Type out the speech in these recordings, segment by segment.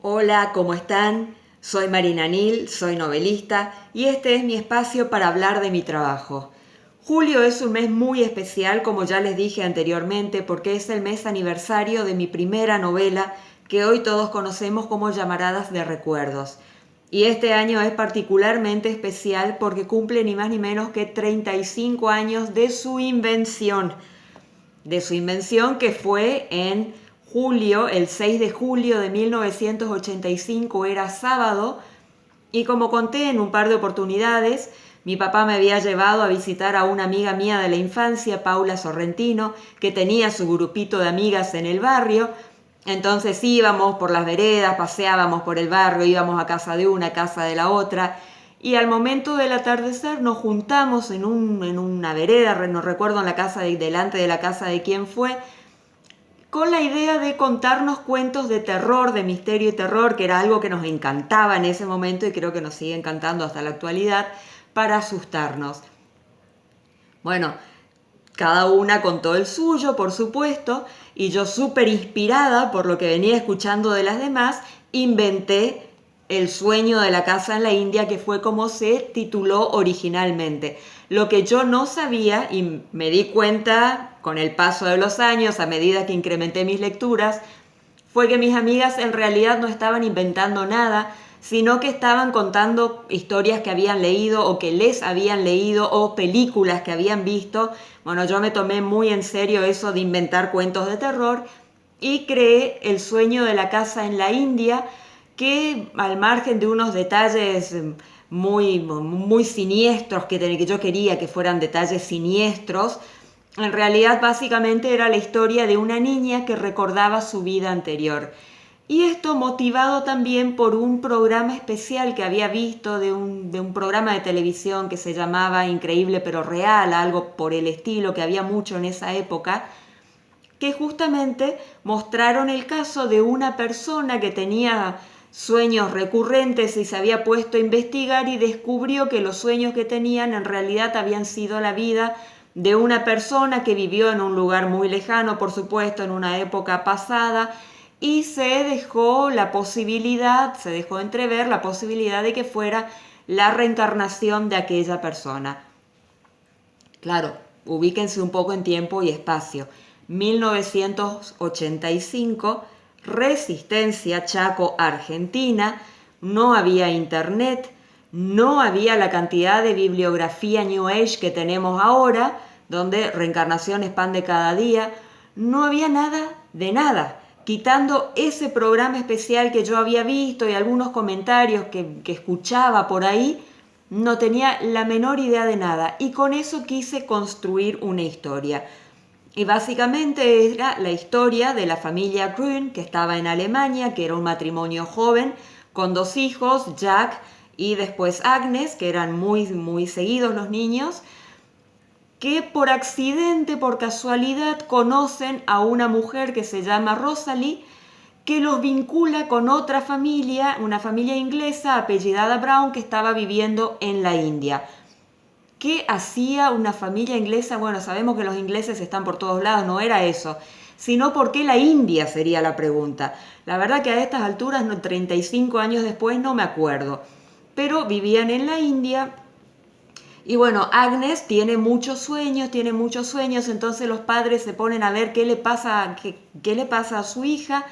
Hola, ¿cómo están? Soy Marina Nil, soy novelista y este es mi espacio para hablar de mi trabajo. Julio es un mes muy especial, como ya les dije anteriormente, porque es el mes aniversario de mi primera novela que hoy todos conocemos como Llamaradas de Recuerdos. Y este año es particularmente especial porque cumple ni más ni menos que 35 años de su invención que fue en julio, el 6 de julio de 1985, era sábado, y como conté en un par de oportunidades, mi papá me había llevado a visitar a una amiga mía de la infancia, Paula Sorrentino, que tenía su grupito de amigas en el barrio. Entonces íbamos por las veredas, paseábamos por el barrio, íbamos a casa de una, a casa de la otra, y al momento del atardecer nos juntamos en una vereda, no recuerdo en la casa delante de la casa de quién fue, con la idea de contarnos cuentos de terror, de misterio y terror, que era algo que nos encantaba en ese momento y creo que nos sigue encantando hasta la actualidad, para asustarnos. Bueno, cada una contó el suyo, por supuesto, y yo, súper inspirada por lo que venía escuchando de las demás, inventé El sueño de la casa en la India, que fue como se tituló originalmente. Lo que yo no sabía, y me di cuenta con el paso de los años, a medida que incrementé mis lecturas, fue que mis amigas en realidad no estaban inventando nada, sino que estaban contando historias que habían leído o que les habían leído o películas que habían visto. Bueno, yo me tomé muy en serio eso de inventar cuentos de terror y creé El sueño de la casa en la India, que al margen de unos detalles muy siniestros que yo quería que fueran detalles siniestros, en realidad básicamente era la historia de una niña que recordaba su vida anterior. Y esto motivado también por un programa especial que había visto de un programa de televisión que se llamaba Increíble pero Real, algo por el estilo, que había mucho en esa época, que justamente mostraron el caso de una persona que tenía sueños recurrentes y se había puesto a investigar y descubrió que los sueños que tenían en realidad habían sido la vida de una persona que vivió en un lugar muy lejano, por supuesto, en una época pasada, y se dejó entrever la posibilidad de que fuera la reencarnación de aquella persona. Claro, ubíquense un poco en tiempo y espacio. 1985, Resistencia, Chaco, Argentina, no había internet, no había la cantidad de bibliografía New Age que tenemos ahora, donde reencarnación es pan de cada día, no había nada de nada. Quitando ese programa especial que yo había visto y algunos comentarios que escuchaba por ahí, no tenía la menor idea de nada y con eso quise construir una historia. Y básicamente era la historia de la familia Grün, que estaba en Alemania, que era un matrimonio joven con dos hijos, Jack y después Agnes, que eran muy seguidos los niños, que por accidente, por casualidad, conocen a una mujer que se llama Rosalie, que los vincula con otra familia, una familia inglesa apellidada Brown, que estaba viviendo en la India. ¿Qué hacía una familia inglesa? Bueno, sabemos que los ingleses están por todos lados, no era eso, sino por qué la India sería la pregunta. La verdad que a estas alturas, 35 años después, no me acuerdo, pero vivían en la India. Y bueno, Agnes tiene muchos sueños, entonces los padres se ponen a ver qué le pasa a su hija,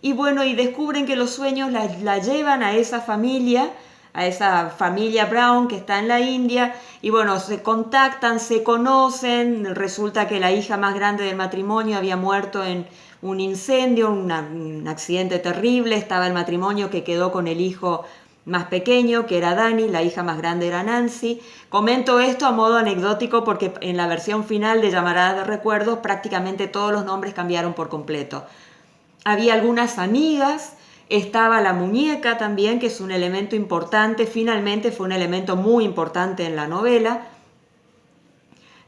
y bueno, y descubren que los sueños la llevan a esa familia Brown que está en la India, y bueno, se contactan, se conocen, resulta que la hija más grande del matrimonio había muerto en un incendio, un accidente terrible, estaba el matrimonio que quedó con el hijo más pequeño, que era Dani, la hija más grande era Nancy. Comento esto a modo anecdótico porque en la versión final de Llamaradas de Recuerdos prácticamente todos los nombres cambiaron por completo. Había algunas amigas, estaba la muñeca también, que es un elemento importante, finalmente fue un elemento muy importante en la novela.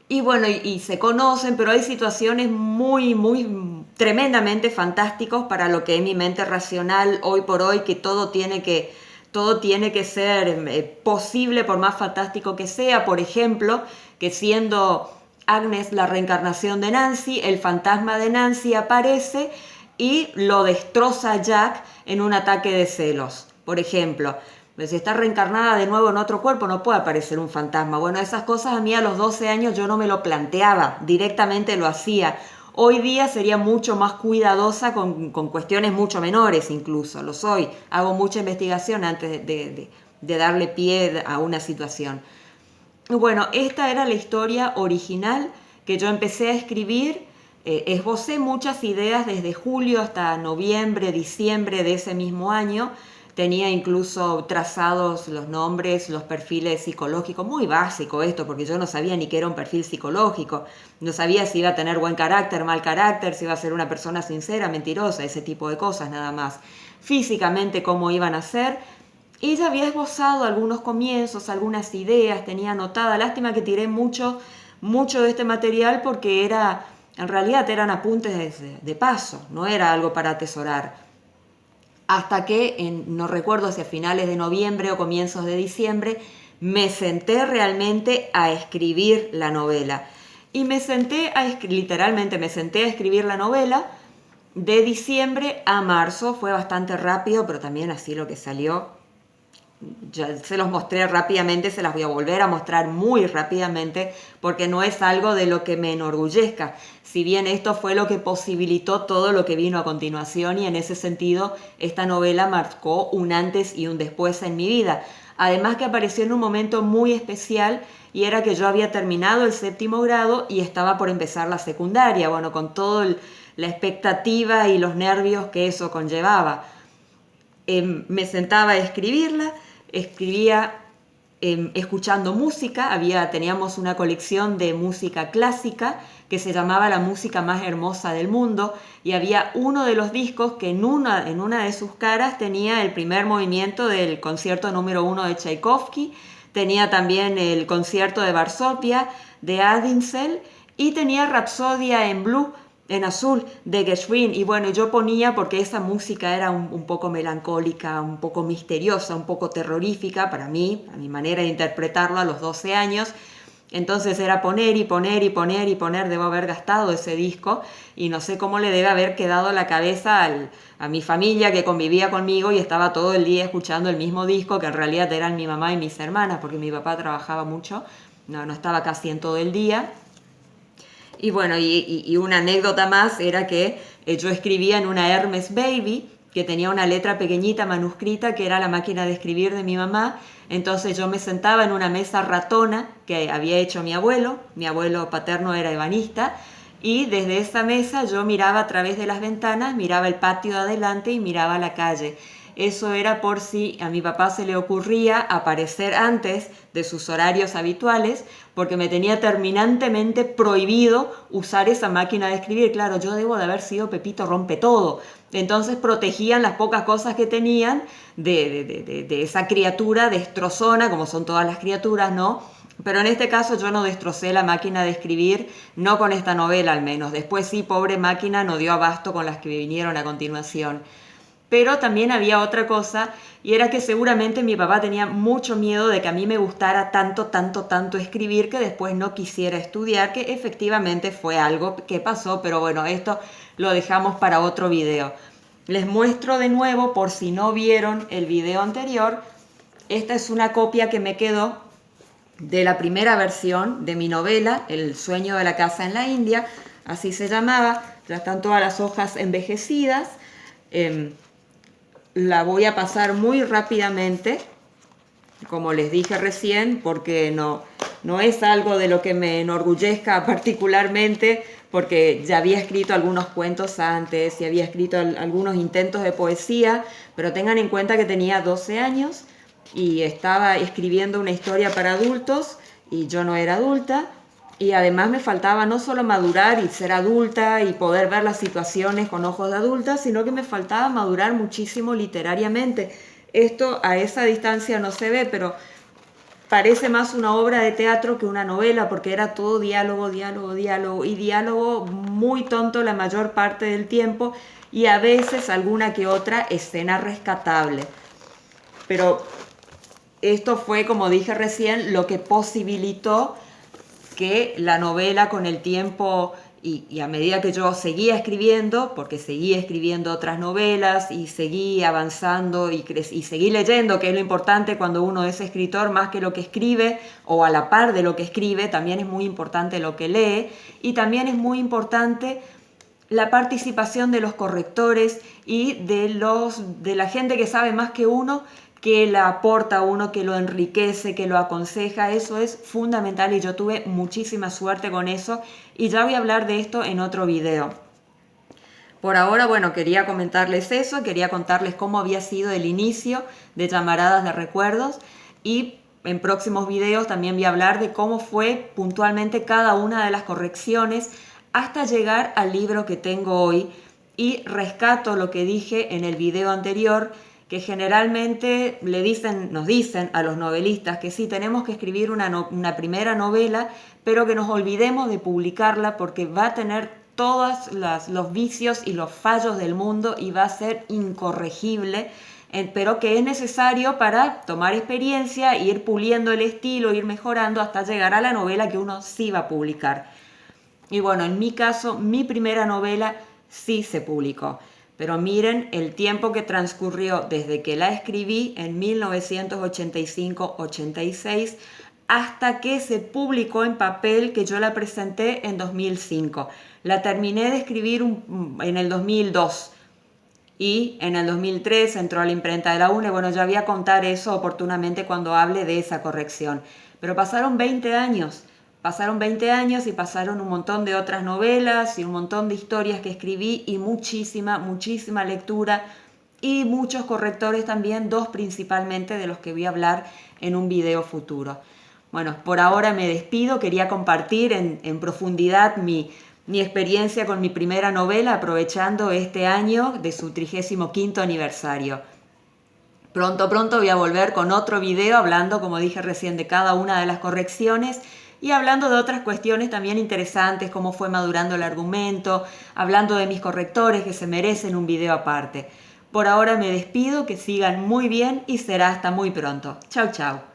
Y bueno, y se conocen, pero hay situaciones muy tremendamente fantásticos para lo que es mi mente racional hoy por hoy, que todo tiene que ser posible por más fantástico que sea. Por ejemplo, que siendo Agnes la reencarnación de Nancy, el fantasma de Nancy aparece y lo destroza a Jack en un ataque de celos. Por ejemplo, si está reencarnada de nuevo en otro cuerpo, no puede aparecer un fantasma. Bueno, esas cosas a mí a los 12 años yo no me lo planteaba, directamente lo hacía. Hoy día sería mucho más cuidadosa con cuestiones mucho menores incluso, lo soy. Hago mucha investigación antes de darle pie a una situación. Bueno, esta era la historia original que yo empecé a escribir. Esbocé muchas ideas desde julio hasta noviembre, diciembre de ese mismo año. Tenía incluso trazados los nombres, los perfiles psicológicos, muy básico esto, porque yo no sabía ni qué era un perfil psicológico. No sabía si iba a tener buen carácter, mal carácter, si iba a ser una persona sincera, mentirosa, ese tipo de cosas nada más. Físicamente cómo iban a ser. Y ya había esbozado algunos comienzos, algunas ideas, tenía anotada. Lástima que tiré mucho de este material porque en realidad eran apuntes de paso, no era algo para atesorar. Hasta que, no recuerdo si a finales de noviembre o comienzos de diciembre, me senté realmente a escribir la novela. Y literalmente me senté a escribir la novela de diciembre a marzo. Fue bastante rápido, pero también así lo que salió. Ya se los mostré rápidamente, se las voy a volver a mostrar muy rápidamente porque no es algo de lo que me enorgullezca. Si bien esto fue lo que posibilitó todo lo que vino a continuación y en ese sentido esta novela marcó un antes y un después en mi vida. Además que apareció en un momento muy especial y era que yo había terminado el 7º grado y estaba por empezar la secundaria, bueno, con toda la expectativa y los nervios que eso conllevaba. Me sentaba a escribirla. Escribía escuchando música. Teníamos una colección de música clásica que se llamaba La música más hermosa del mundo y había uno de los discos que en una de sus caras tenía el primer movimiento del concierto número 1 de Tchaikovsky, tenía también el concierto de Varsovia de Adinzel y tenía Rapsodia en azul de Gershwin. Y bueno, yo ponía, porque esa música era un poco melancólica, un poco misteriosa, un poco terrorífica para mí, a mi manera de interpretarlo a los 12 años. Entonces era poner y poner y poner y poner. Debo haber gastado ese disco y no sé cómo le debe haber quedado la cabeza a mi familia que convivía conmigo y estaba todo el día escuchando el mismo disco, que en realidad eran mi mamá y mis hermanas, porque mi papá trabajaba mucho, no estaba casi en todo el día. Y bueno, y una anécdota más era que yo escribía en una Hermes Baby, que tenía una letra pequeñita manuscrita, que era la máquina de escribir de mi mamá. Entonces yo me sentaba en una mesa ratona que había hecho mi abuelo paterno era ebanista, y desde esa mesa yo miraba a través de las ventanas, miraba el patio de adelante y miraba la calle. Eso era por si a mi papá se le ocurría aparecer antes de sus horarios habituales, porque me tenía terminantemente prohibido usar esa máquina de escribir. Claro, yo debo de haber sido Pepito Rompe Todo. Entonces protegían las pocas cosas que tenían de esa criatura destrozona, como son todas las criaturas, ¿no? Pero en este caso yo no destrocé la máquina de escribir, no con esta novela al menos. Después sí, pobre máquina, no dio abasto con las que vinieron a continuación. Pero también había otra cosa, y era que seguramente mi papá tenía mucho miedo de que a mí me gustara tanto escribir que después no quisiera estudiar, que efectivamente fue algo que pasó, pero bueno, esto lo dejamos para otro video. Les muestro de nuevo, por si no vieron el video anterior, esta es una copia que me quedó de la primera versión de mi novela, El sueño de la casa en la India, así se llamaba. Ya están todas las hojas envejecidas. La voy a pasar muy rápidamente, como les dije recién, porque no es algo de lo que me enorgullezca particularmente, porque ya había escrito algunos cuentos antes y había escrito algunos intentos de poesía, pero tengan en cuenta que tenía 12 años y estaba escribiendo una historia para adultos y yo no era adulta. Y además me faltaba no solo madurar y ser adulta y poder ver las situaciones con ojos de adulta, sino que me faltaba madurar muchísimo literariamente. Esto a esa distancia no se ve, pero parece más una obra de teatro que una novela, porque era todo diálogo, diálogo, diálogo, y diálogo muy tonto la mayor parte del tiempo, y a veces alguna que otra escena rescatable. Pero esto fue, como dije recién, lo que posibilitó que la novela con el tiempo Y a medida que yo seguía escribiendo, porque seguí escribiendo otras novelas y seguí avanzando y seguí leyendo, que es lo importante cuando uno es escritor, más que lo que escribe o a la par de lo que escribe, también es muy importante lo que lee y también es muy importante la participación de los correctores y de la gente que sabe más que uno, que la aporta a uno, que lo enriquece, que lo aconseja. Eso es fundamental y yo tuve muchísima suerte con eso y ya voy a hablar de esto en otro video. Por ahora, bueno, quería comentarles eso, quería contarles cómo había sido el inicio de Llamaradas de Recuerdos y en próximos videos también voy a hablar de cómo fue puntualmente cada una de las correcciones hasta llegar al libro que tengo hoy y rescato lo que dije en el video anterior, que generalmente nos dicen a los novelistas que sí, tenemos que escribir una primera novela, pero que nos olvidemos de publicarla porque va a tener todos los vicios y los fallos del mundo y va a ser incorregible, pero que es necesario para tomar experiencia, ir puliendo el estilo, ir mejorando hasta llegar a la novela que uno sí va a publicar. Y bueno, en mi caso, mi primera novela sí se publicó. Pero miren el tiempo que transcurrió desde que la escribí en 1985-86 hasta que se publicó en papel, que yo la presenté en 2005. La terminé de escribir en el 2002 y en el 2003 entró a la imprenta de la UNE. Bueno, ya voy a contar eso oportunamente cuando hable de esa corrección. Pero pasaron 20 años. Pasaron 20 años y pasaron un montón de otras novelas y un montón de historias que escribí y muchísima lectura y muchos correctores también, 2 principalmente de los que voy a hablar en un video futuro. Bueno, por ahora me despido, quería compartir en profundidad mi experiencia con mi primera novela, aprovechando este año de su 35º aniversario. Pronto voy a volver con otro video hablando, como dije recién, de cada una de las correcciones y hablando de otras cuestiones también interesantes, cómo fue madurando el argumento, hablando de mis correctores que se merecen un video aparte. Por ahora me despido, que sigan muy bien y será hasta muy pronto. Chau, chau.